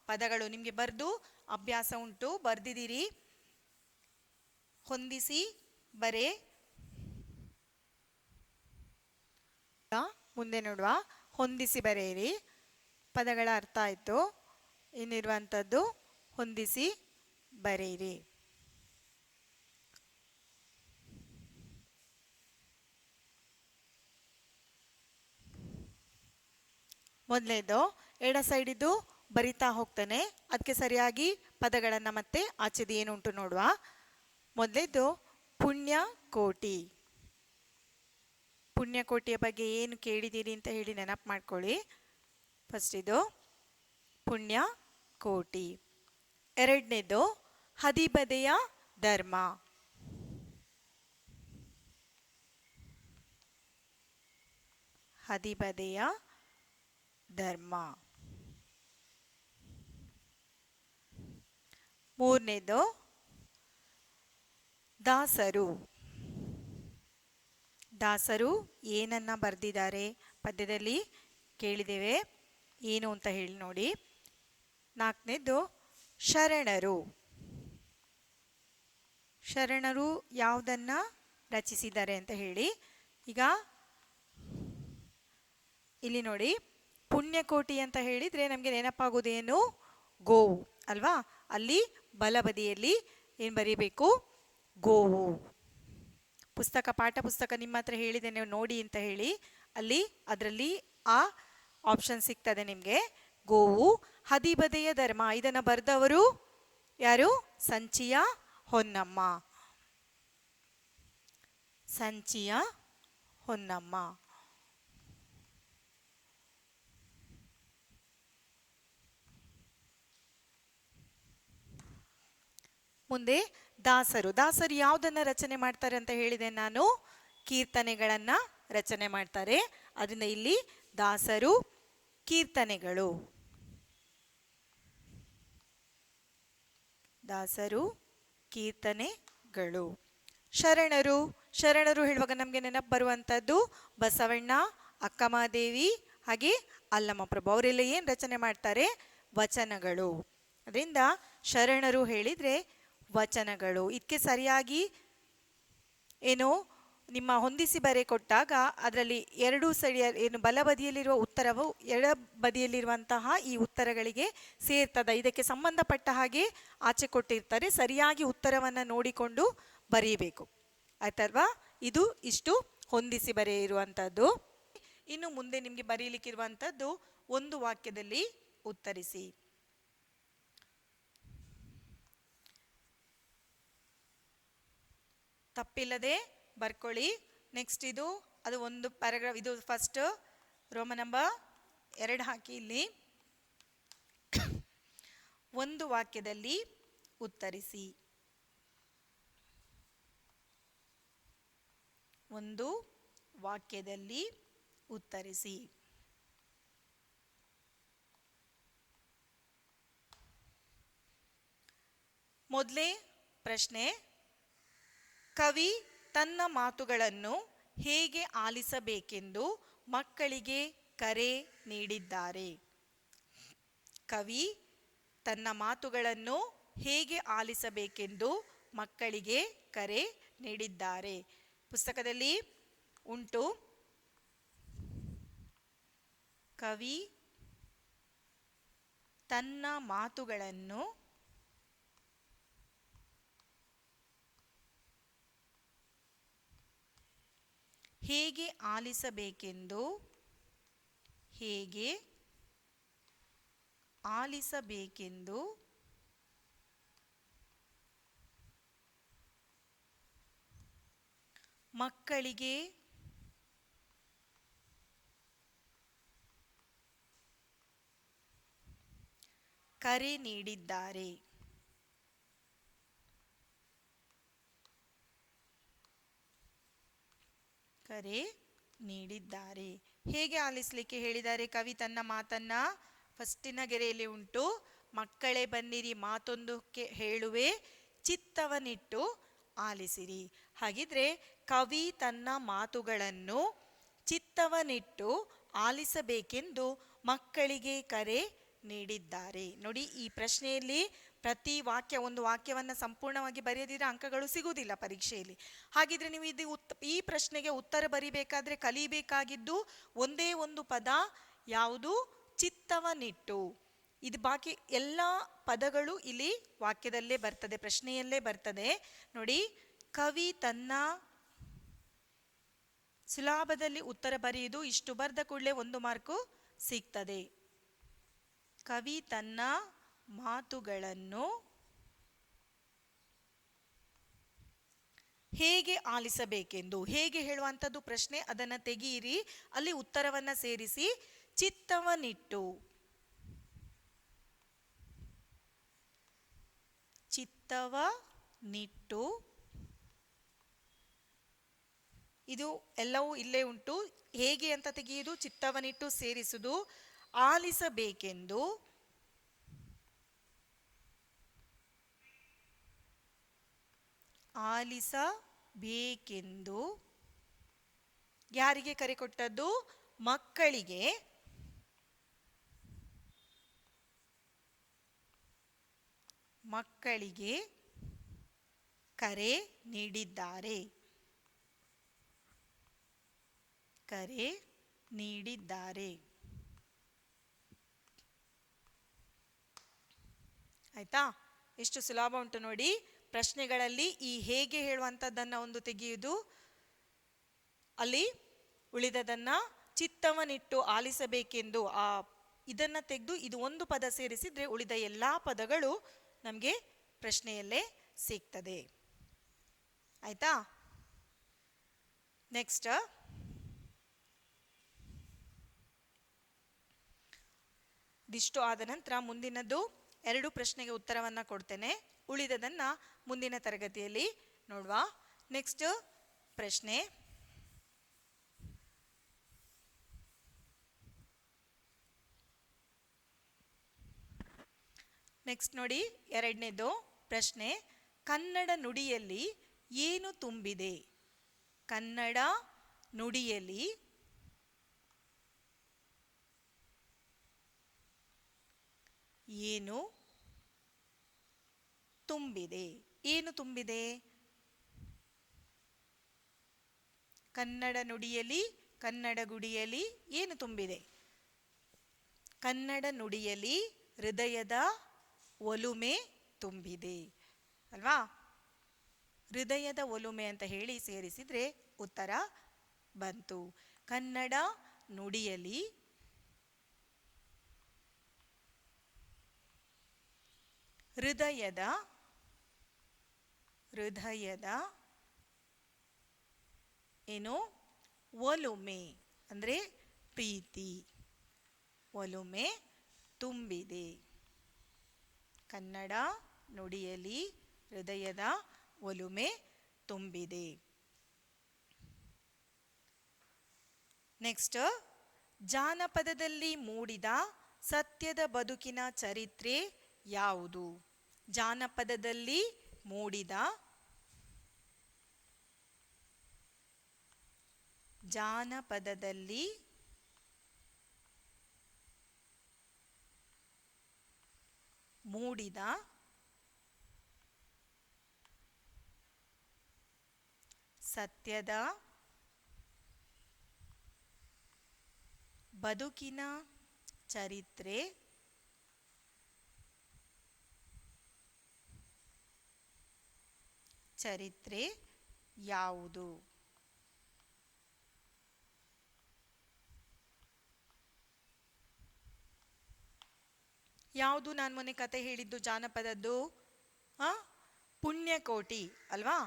ಪದಗಳು ನಿಮಗೆ ಬರೆದು ಅಭ್ಯಾಸ ಉಂಟು, ಬರ್ದಿದ್ದೀರಿ. ಹೊಂದಿಸಿ ಬರೆ. ಮುಂದೆ ನೋಡುವ, ಹೊಂದಿಸಿ ಬರೆಯಿರಿ. ಪದಗಳ ಅರ್ಥ ಆಯಿತು. ಇನ್ನಿರುವಂಥದ್ದು ಹೊಂದಿಸಿ ಬರೆಯಿರಿ. ಮೊದಲನೇದು ಎಡ ಸೈಡಿದ್ದು ಬರಿತಾ ಹೋಗ್ತಾನೆ, ಅದಕ್ಕೆ ಸರಿಯಾಗಿ ಪದಗಳನ್ನು ಮತ್ತೆ ಆಚೆದು ಏನುಂಟು ನೋಡುವ. ಮೊದಲೇದು ಪುಣ್ಯಕೋಟಿ. ಪುಣ್ಯಕೋಟಿಯ ಬಗ್ಗೆ ಏನು ಕೇಳಿದ್ದೀರಿ ಅಂತ ಹೇಳಿ ನೆನಪು ಮಾಡ್ಕೊಳ್ಳಿ. ಫಸ್ಟ್ ಇದು ಪುಣ್ಯಕೋಟಿ. ಎರಡನೇದು ಹದಿಬದೆಯ ಧರ್ಮ. ಹದಿಬದೆಯ ಧರ್ಮ. ಮೂರನೇದು ದಾಸರು. ದಾಸರು ಏನನ್ನ ಬರೆದಿದ್ದಾರೆ ಪದ್ಯದಲ್ಲಿ ಕೇಳಿದ್ದೇವೆ, ಏನು ಅಂತ ಹೇಳಿ ನೋಡಿ. ನಾಲ್ಕನೇದು ಶರಣರು. ಶರಣರು ಯಾವುದನ್ನ ರಚಿಸಿದ್ದಾರೆ ಅಂತ ಹೇಳಿ. ಈಗ ಇಲ್ಲಿ ನೋಡಿ, ಪುಣ್ಯಕೋಟಿ ಅಂತ ಹೇಳಿದ್ರೆ ನಮಗೆ ನೆನಪಾಗೋದೇನು? ಗೋವು ಅಲ್ವಾ? ಅಲ್ಲಿ ಬಲಬದಿಯಲ್ಲಿ ಏನು ಬರೀಬೇಕು? ಗೋವು. ಪಾಠ ಪುಸ್ತಕ ನಿಮ್ಮ ಹತ್ರ ಹೇಳಿದೆ ನೀವು ನೋಡಿ ಅಂತ ಹೇಳಿ, ಅಲ್ಲಿ ಅದರಲ್ಲಿ ಆ ಆಪ್ಷನ್ ಸಿಗ್ತದೆ ನಿಮಗೆ, ಗೋವು. ಹದಿಬದೆಯ ಧರ್ಮ, ಇದನ್ನು ಬರೆದವರು ಯಾರು? ಸಂಚಿಯ ಹೊನ್ನಮ್ಮ. ಸಂಚಿಯ ಹೊನ್ನಮ್ಮ. ಮುಂದೆ ದಾಸರು. ದಾಸರು ಯಾವುದನ್ನ ರಚನೆ ಮಾಡ್ತಾರೆ ಅಂತ ಹೇಳಿದೆ ನಾನು? ಕೀರ್ತನೆಗಳನ್ನ ರಚನೆ ಮಾಡ್ತಾರೆ. ಅದರಿಂದ ಇಲ್ಲಿ ದಾಸರು ಕೀರ್ತನೆಗಳು. ದಾಸರು ಕೀರ್ತನೆಗಳು. ಶರಣರು. ಶರಣರು ಹೇಳುವಾಗ ನಮಗೆ ನೆನಪು ಬರುವಂಥದ್ದು ಬಸವಣ್ಣ, ಅಕ್ಕಮಹಾದೇವಿ ಹಾಗೆ ಅಲ್ಲಮ ಪ್ರಭು. ಅವರೆಲ್ಲ ಏನು ರಚನೆ ಮಾಡ್ತಾರೆ? ವಚನಗಳು. ಅದರಿಂದ ಶರಣರು ಹೇಳಿದರೆ ವಚನಗಳು. ಇದಕ್ಕೆ ಸರಿಯಾಗಿ ಏನು ನಿಮ್ಮ ಹೊಂದಿಸಿ ಬರೆ ಕೊಟ್ಟಾಗ ಅದರಲ್ಲಿ ಎರಡು ಸರಿಯ ಏನು ಬಲಬದಿಯಲ್ಲಿರುವ ಉತ್ತರವು ಎಡ ಬದಿಯಲ್ಲಿರುವಂತಹ ಈ ಉತ್ತರಗಳಿಗೆ ಸೇರ್ತದ. ಇದಕ್ಕೆ ಸಂಬಂಧಪಟ್ಟ ಹಾಗೆ ಆಚೆ ಕೊಟ್ಟಿರ್ತಾರೆ, ಸರಿಯಾಗಿ ಉತ್ತರವನ್ನು ನೋಡಿಕೊಂಡು ಬರೀಬೇಕು. ಆಯ್ತಲ್ವಾ? ಇದು ಇಷ್ಟು ಹೊಂದಿಸಿ ಬರೆಯಿರುವಂಥದ್ದು. ಇನ್ನು ಮುಂದೆ ನಿಮಗೆ ಬರೀಲಿಕ್ಕಿರುವಂಥದ್ದು ಒಂದು ವಾಕ್ಯದಲ್ಲಿ ಉತ್ತರಿಸಿ. ತಪ್ಪಿಲ್ಲದೆ ಬರ್ಕೊಳ್ಳಿ. ನೆಕ್ಸ್ಟ್ ಅದು ಒಂದು ಪ್ಯಾರಾಗ್ರಾಫ್. ಇದು ಫಸ್ಟ್ ರೋಮನ್ ನಂಬರ್ 2 ಹಾಕಿ ಇಲ್ಲಿ ಒಂದು ವಾಕ್ಯದಲ್ಲಿ ಉತ್ತರಿಸಿ. ಒಂದು ವಾಕ್ಯದಲ್ಲಿ ಉತ್ತರಿಸಿ. ಮೊದಲೇ ಪ್ರಶ್ನೆ, ಕವಿ ತನ್ನ ಮಾತುಗಳನ್ನು ಹೇಗೆ ಆಲಿಸಬೇಕೆಂದು ಮಕ್ಕಳಿಗೆ ಕರೆ ನೀಡಿದ್ದಾರೆ? ಕವಿ ತನ್ನ ಮಾತುಗಳನ್ನು ಹೇಗೆ ಆಲಿಸಬೇಕೆಂದು ಮಕ್ಕಳಿಗೆ ಕರೆ ನೀಡಿದ್ದಾರೆ. ಪುಸ್ತಕದಲ್ಲಿ ಉಂಟು. ಕವಿ ತನ್ನ ಮಾತುಗಳನ್ನು ಹೇಗೆ ಆಲಿಸಬೇಕೆಂದು ಮಕ್ಕಳಿಗೆ ಕರೆ ನೀಡಿದ್ದಾರೆ. ಕರೆ ನೀಡಿದ್ದಾರೆ. ಹೇಗೆ ಆಲಿಸಲಿಕ್ಕೆ ಹೇಳಿದ್ದಾರೆ? ಕವಿ ತನ್ನ ಮಾತನ್ನ ಫಸ್ಟಿನ ಗೆರೆಯಲ್ಲಿ ಉಂಟು, ಮಕ್ಕಳೇ ಬನ್ನಿರಿ ಮಾತೊಂದು ಹೇಳುವೆ ಚಿತ್ತವನಿಟ್ಟು ಆಲಿಸಿರಿ. ಹಾಗಿದ್ರೆ ಕವಿ ತನ್ನ ಮಾತುಗಳನ್ನು ಚಿತ್ತವನಿಟ್ಟು ಆಲಿಸಬೇಕೆಂದು ಮಕ್ಕಳಿಗೆ ಕರೆ ನೀಡಿದ್ದಾರೆ. ನೋಡಿ, ಈ ಪ್ರಶ್ನೆಯಲ್ಲಿ ಪ್ರತಿ ವಾಕ್ಯ, ಒಂದು ವಾಕ್ಯವನ್ನು ಸಂಪೂರ್ಣವಾಗಿ ಬರೆಯದಿದ್ರೆ ಅಂಕಗಳು ಸಿಗುವುದಿಲ್ಲ ಪರೀಕ್ಷೆಯಲ್ಲಿ. ಹಾಗಿದ್ರೆ ನೀವು ಈ ಪ್ರಶ್ನೆಗೆ ಉತ್ತರ ಬರಿಬೇಕಾದ್ರೆ ಕಲಿಬೇಕಾಗಿದ್ದು ಒಂದೇ ಒಂದು ಪದ ಯಾವುದು? ಚಿತ್ತವನಿಟ್ಟು. ಇದು ಬಾಕಿ ಎಲ್ಲ ಪದಗಳು ಇಲ್ಲಿ ವಾಕ್ಯದಲ್ಲೇ ಬರ್ತದೆ, ಪ್ರಶ್ನೆಯಲ್ಲೇ ಬರ್ತದೆ. ನೋಡಿ, ಕವಿ ತನ್ನ ಸುಲಭದಲ್ಲಿ ಉತ್ತರ ಬರೆಯುವುದು, ಇಷ್ಟು ಬರೆದ ಕೂಡಲೇ 1 ಮಾರ್ಕು ಸಿಗ್ತದೆ. ಕವಿ ತನ್ನ ಮಾತುಗಳನ್ನು ಹೇಗೆ ಆಲಿಸಬೇಕೆಂದು, ಹೇಗೆ ಹೇಳುವಂಥದ್ದು ಪ್ರಶ್ನೆ, ಅದನ್ನು ತೆಗೆಯಿರಿ, ಅಲ್ಲಿ ಉತ್ತರವನ್ನು ಸೇರಿಸಿ. ಚಿತ್ತವನಿಟ್ಟು, ಚಿತ್ತವನಿಟ್ಟು, ಇದು ಎಲ್ಲವೂ ಇಲ್ಲೇ ಉಂಟು. ಹೇಗೆ ಅಂತ ತೆಗೆಯುವುದು, ಚಿತ್ತವನಿಟ್ಟು ಸೇರಿಸುವುದು. ಆಲಿಸಬೇಕೆಂದು, ಆಲಿಸಬೇಕೆಂದು ಯಾರಿಗೆ ಕರೆ ಕೊಟ್ಟದ್ದು? ಮಕ್ಕಳಿಗೆ. ಮಕ್ಕಳಿಗೆ ಕರೆ ನೀಡಿದ್ದಾರೆ. ಕರೆ ನೀಡಿದ್ದಾರೆ. ಆಯ್ತಾ? ಎಷ್ಟು ಸುಲಭ ಉಂಟು ನೋಡಿ. ಪ್ರಶ್ನೆಗಳಲ್ಲಿ ಈ ಹೇಗೆ ಹೇಳುವಂಥದ್ದನ್ನು ಒಂದು ತೆಗೆಯುವುದು, ಅಲ್ಲಿ ಉಳಿದದನ್ನ ಚಿತ್ತವನಿಟ್ಟು ಆಲಿಸಬೇಕೆಂದು ಇದನ್ನು ತೆಗೆದು ಇದು ಒಂದು ಪದ ಸೇರಿಸಿದ್ರೆ ಉಳಿದ ಎಲ್ಲ ಪದಗಳು ನಮಗೆ ಪ್ರಶ್ನೆಯಲ್ಲೇ ಸಿಗ್ತದೆ. ಆಯ್ತಾ? ನೆಕ್ಸ್ಟ್, ಇದಿಷ್ಟು ಆದ ನಂತರ ಮುಂದಿನದು 2 ಪ್ರಶ್ನೆಗೆ ಉತ್ತರವನ್ನು ಕೊಡ್ತೇನೆ. ಉಳಿದದನ್ನ ಮುಂದಿನ ತರಗತಿಯಲ್ಲಿ ನೋಡುವ. ನೆಕ್ಸ್ಟ್ ಪ್ರಶ್ನೆ, ನೆಕ್ಸ್ಟ್ ನೋಡಿ, 2ನೇದು ಪ್ರಶ್ನೆ, ಕನ್ನಡ ನುಡಿಯಲ್ಲಿ ಏನು ತುಂಬಿದೆ? ಕನ್ನಡ ನುಡಿಯಲ್ಲಿ ಏನು ತುಂಬಿದೆ. ಏನು ತುಂಬಿದೆ? ಕನ್ನಡ ನುಡಿಯಲಿ ಕನ್ನಡ ಗುಡಿಯಲಿ ಏನು ತುಂಬಿದೆ? ಕನ್ನಡ ನುಡಿಯಲಿ ಹೃದಯದ ಒಲುಮೆ ತುಂಬಿದೆ ಅಲ್ವಾ? ಹೃದಯದ ಒಲುಮೆ ಅಂತ ಹೇಳಿ ಸೇರಿಸಿದ್ರೆ ಉತ್ತರ ಬಂತು. ಕನ್ನಡ ನುಡಿಯಲಿ ಹೃದಯದ ಏನು ಒಲುಮೆ ಅಂದರೆ ಪ್ರೀತಿ, ಒಲುಮೆ ತುಂಬಿದೆ. ಕನ್ನಡ ನುಡಿಯಲಿ ಹೃದಯದ ಒಲುಮೆ ತುಂಬಿದೆ. ನೆಕ್ಸ್ಟ್, ಜಾನಪದದಲ್ಲಿ ಮೂಡಿದ ಸತ್ಯದ ಬದುಕಿನ ಚರಿತ್ರೆ ಯಾವುದು? ಜಾನಪದದಲ್ಲಿ ಮೂಡಿದ ಸತ್ಯದ ಬದುಕಿನ ಚರಿತ್ರೆ ಯಾವುದು? ಯಾವುದು ನಾನು ಮೊನ್ನೆ ಕತೆ ಹೇಳಿದ್ದು ಜಾನಪದದ್ದು? ಪುಣ್ಯಕೋಟಿ ಅಲ್ವಾ?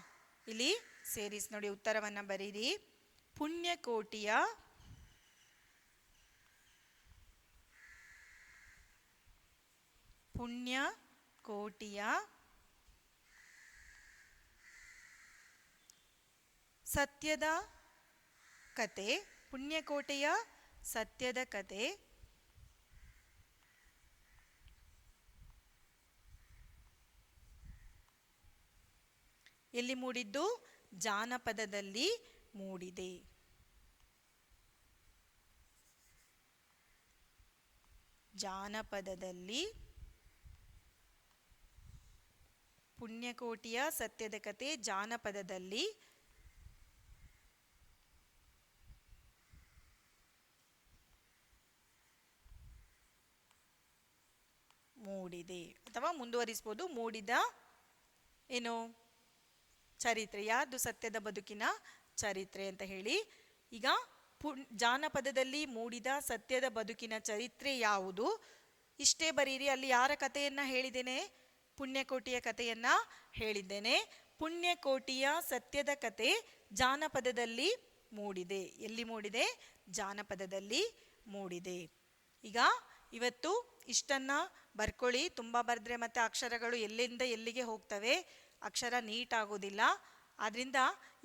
ಇಲ್ಲಿ ಸೇರಿಸಿ ನೋಡಿ, ಉತ್ತರವನ್ನ ಬರೀರಿ. ಪುಣ್ಯಕೋಟಿಯ ಸತ್ಯದ ಕತೆ, ಪುಣ್ಯಕೋಟೆಯ ಸತ್ಯದ ಕತೆ ಎಲ್ಲಿ ಮೂಡಿದ್ದು? ಜಾನಪದದಲ್ಲಿ ಮೂಡಿದೆ. ಜಾನಪದದಲ್ಲಿ ಪುಣ್ಯಕೋಟಿಯ ಸತ್ಯದ ಕತೆ ಜಾನಪದದಲ್ಲಿ ಮೂಡಿದೆ, ಅಥವಾ ಮುಂದುವರಿಸಬಹುದು, ಮೂಡಿದ ಏನು ಚರಿತ್ರೆ ಯಾವುದು? ಸತ್ಯದ ಬದುಕಿನ ಚರಿತ್ರೆ ಅಂತ ಹೇಳಿ. ಈಗ ಜಾನಪದದಲ್ಲಿ ಮೂಡಿದ ಸತ್ಯದ ಬದುಕಿನ ಚರಿತ್ರೆ ಯಾವುದು? ಇಷ್ಟೇ ಬರೀರಿ. ಅಲ್ಲಿ ಯಾರ ಕಥೆಯನ್ನ ಹೇಳಿದ್ದೇನೆ? ಪುಣ್ಯಕೋಟಿಯ ಕಥೆಯನ್ನ ಹೇಳಿದ್ದೇನೆ. ಪುಣ್ಯಕೋಟಿಯ ಸತ್ಯದ ಕತೆ ಜಾನಪದದಲ್ಲಿ ಮೂಡಿದೆ. ಎಲ್ಲಿ ಮೂಡಿದೆ? ಜಾನಪದದಲ್ಲಿ ಮೂಡಿದೆ. ಈಗ ಇವತ್ತು ಇಷ್ಟನ್ನ ಬರ್ಕೊಳ್ಳಿ. ತುಂಬ ಬರೆದ್ರೆ ಮತ್ತೆ ಅಕ್ಷರಗಳು ಎಲ್ಲಿಂದ ಎಲ್ಲಿಗೆ ಹೋಗ್ತವೆ, ಅಕ್ಷರ ನೀಟ್ ಆಗೋದಿಲ್ಲ. ಆದ್ರಿಂದ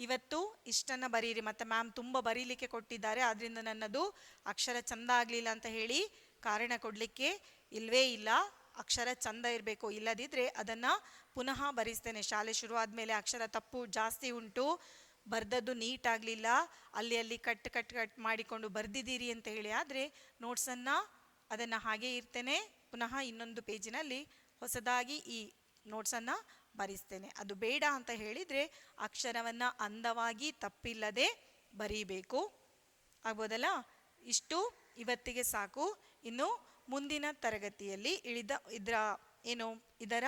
ಇವತ್ತು ಇಷ್ಟನ್ನ ಬರೀರಿ. ಮತ್ತೆ ಮ್ಯಾಮ್ ತುಂಬ ಬರೀಲಿಕ್ಕೆ ಕೊಟ್ಟಿದ್ದಾರೆ, ಆದ್ರಿಂದ ನನ್ನದು ಅಕ್ಷರ ಚಂದ ಆಗಲಿಲ್ಲ ಅಂತ ಹೇಳಿ ಕಾರಣ ಕೊಡಲಿಕ್ಕೆ ಇಲ್ವೇ ಇಲ್ಲ. ಅಕ್ಷರ ಚಂದ ಇರಬೇಕು, ಇಲ್ಲದಿದ್ದರೆ ಅದನ್ನು ಪುನಃ ಬರೆಸ್ತೇನೆ. ಶಾಲೆ ಶುರು ಆದಮೇಲೆ ಅಕ್ಷರ ತಪ್ಪು ಜಾಸ್ತಿ ಉಂಟು, ಬರ್ದದ್ದು ನೀಟ್ ಆಗಲಿಲ್ಲ, ಅಲ್ಲಿ ಕಟ್ ಮಾಡಿಕೊಂಡು ಬರೆದಿದ್ದೀರಿ ಅಂತ ಹೇಳಿ ಆದರೆ ನೋಟ್ಸನ್ನು ಅದನ್ನು ಹಾಗೇ ಇರ್ತೇನೆ, ಪುನಃ ಇನ್ನೊಂದು ಪೇಜಿನಲ್ಲಿ ಹೊಸದಾಗಿ ಈ ನೋಟ್ಸನ್ನು ಬರೆಸ್ತೇನೆ. ಅದು ಬೇಡ ಅಂತ ಹೇಳಿದರೆ ಅಕ್ಷರವನ್ನು ಅಂದವಾಗಿ ತಪ್ಪಿಲ್ಲದೆ ಬರೀಬೇಕು. ಆಗ್ಬೋದಲ್ಲ? ಇಷ್ಟು ಇವತ್ತಿಗೆ ಸಾಕು. ಇನ್ನು ಮುಂದಿನ ತರಗತಿಯಲ್ಲಿ ಇದರ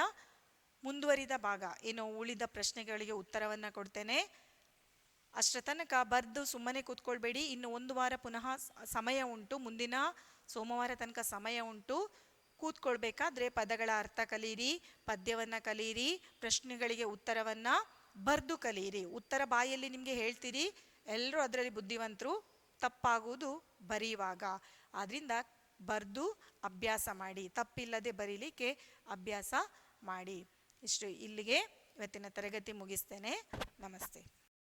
ಮುಂದುವರಿದ ಭಾಗ ಉಳಿದ ಪ್ರಶ್ನೆಗಳಿಗೆ ಉತ್ತರವನ್ನು ಕೊಡ್ತೇನೆ. ಅಷ್ಟರ ತನಕ ಬರೆದು ಸುಮ್ಮನೆ ಕೂತ್ಕೊಳ್ಬೇಡಿ. ಇನ್ನು ಒಂದು ವಾರ ಪುನಃ ಸಮಯ ಉಂಟು, ಮುಂದಿನ ಸೋಮವಾರ ತನಕ ಸಮಯ ಉಂಟು. ಕೂತ್ಕೊಳ್ಬೇಕಾದ್ರೆ ಪದಗಳ ಅರ್ಥ ಕಲೀರಿ, ಪದ್ಯವನ್ನು ಕಲೀರಿ, ಪ್ರಶ್ನೆಗಳಿಗೆ ಉತ್ತರವನ್ನು ಬರೆದು ಕಲೀರಿ. ಉತ್ತರ ಬಾಯಲ್ಲಿ ನಿಮಗೆ ಹೇಳ್ತೀರಿ, ಎಲ್ಲರೂ ಅದರಲ್ಲಿ ಬುದ್ಧಿವಂತರು, ತಪ್ಪಾಗುವುದು ಬರೆಯುವಾಗ. ಆದ್ದರಿಂದ ಬರೆದು ಅಭ್ಯಾಸ ಮಾಡಿ, ತಪ್ಪಿಲ್ಲದೆ ಬರೀಲಿಕ್ಕೆ ಅಭ್ಯಾಸ ಮಾಡಿ. ಇಷ್ಟು ಇಲ್ಲಿಗೆ ಇವತ್ತಿನ ತರಗತಿ ಮುಗಿಸ್ತೇನೆ. ನಮಸ್ತೆ.